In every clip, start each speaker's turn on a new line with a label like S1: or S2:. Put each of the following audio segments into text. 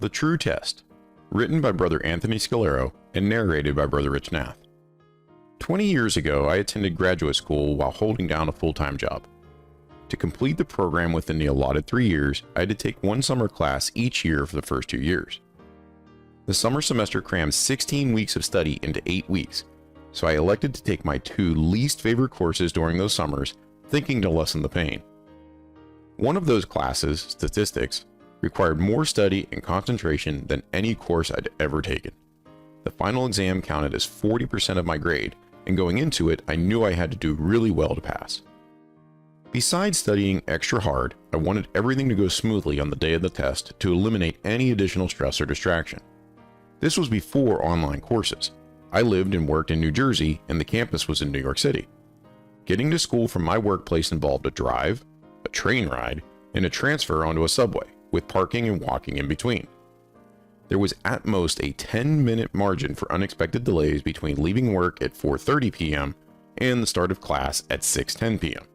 S1: The True Test, written by Brother Anthony Scalero and narrated by Brother Rich Nath. 20 years ago, I attended graduate school while holding down a full-time job. To complete the program within the allotted 3 years, I had to take one summer class each year for the first 2 years. The summer semester crammed 16 weeks of study into 8 weeks, so I elected to take my 2 least favorite courses during those summers, thinking to lessen the pain. One of those classes, statistics, required more study and concentration than any course I'd ever taken. The final exam counted as 40% of my grade, and going into it, I knew I had to do really well to pass. Besides studying extra hard, I wanted everything to go smoothly on the day of the test to eliminate any additional stress or distraction. This was before online courses. I lived and worked in New Jersey, and the campus was in New York City. Getting to school from my workplace involved a drive, a train ride, and a transfer onto a subway, with parking and walking in between. There was at most a 10-minute margin for unexpected delays between leaving work at 4:30 p.m. and the start of class at 6:10 p.m.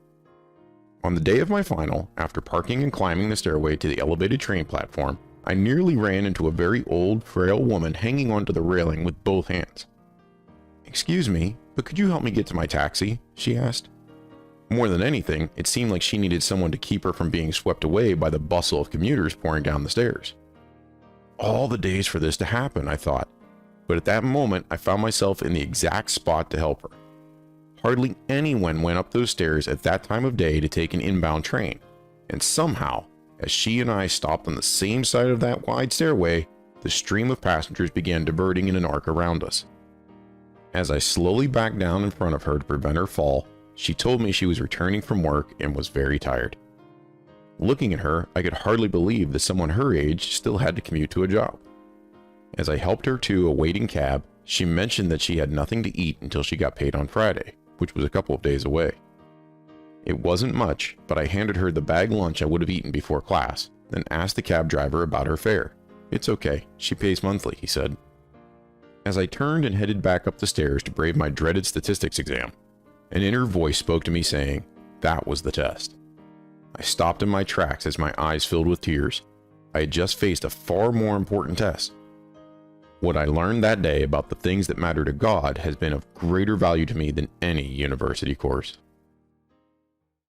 S1: On the day of my final, after parking and climbing the stairway to the elevated train platform, I nearly ran into a very old, frail woman hanging onto the railing with both hands. "Excuse me, but could you help me get to my taxi?" she asked. More than anything, it seemed like she needed someone to keep her from being swept away by the bustle of commuters pouring down the stairs. All the days for this to happen, I thought, but at that moment I found myself in the exact spot to help her. Hardly anyone went up those stairs at that time of day to take an inbound train, and somehow, as she and I stopped on the same side of that wide stairway, the stream of passengers began diverting in an arc around us. As I slowly backed down in front of her to prevent her fall, she told me she was returning from work and was very tired. Looking at her, I could hardly believe that someone her age still had to commute to a job. As I helped her to a waiting cab, she mentioned that she had nothing to eat until she got paid on Friday, which was a couple of days away. It wasn't much, but I handed her the bag lunch I would have eaten before class, then asked the cab driver about her fare. "It's okay, she pays monthly," he said. As I turned and headed back up the stairs to brave my dreaded statistics exam, an inner voice spoke to me saying, that was the test. I stopped in my tracks as my eyes filled with tears. I had just faced a far more important test. What I learned that day about the things that matter to God has been of greater value to me than any university course.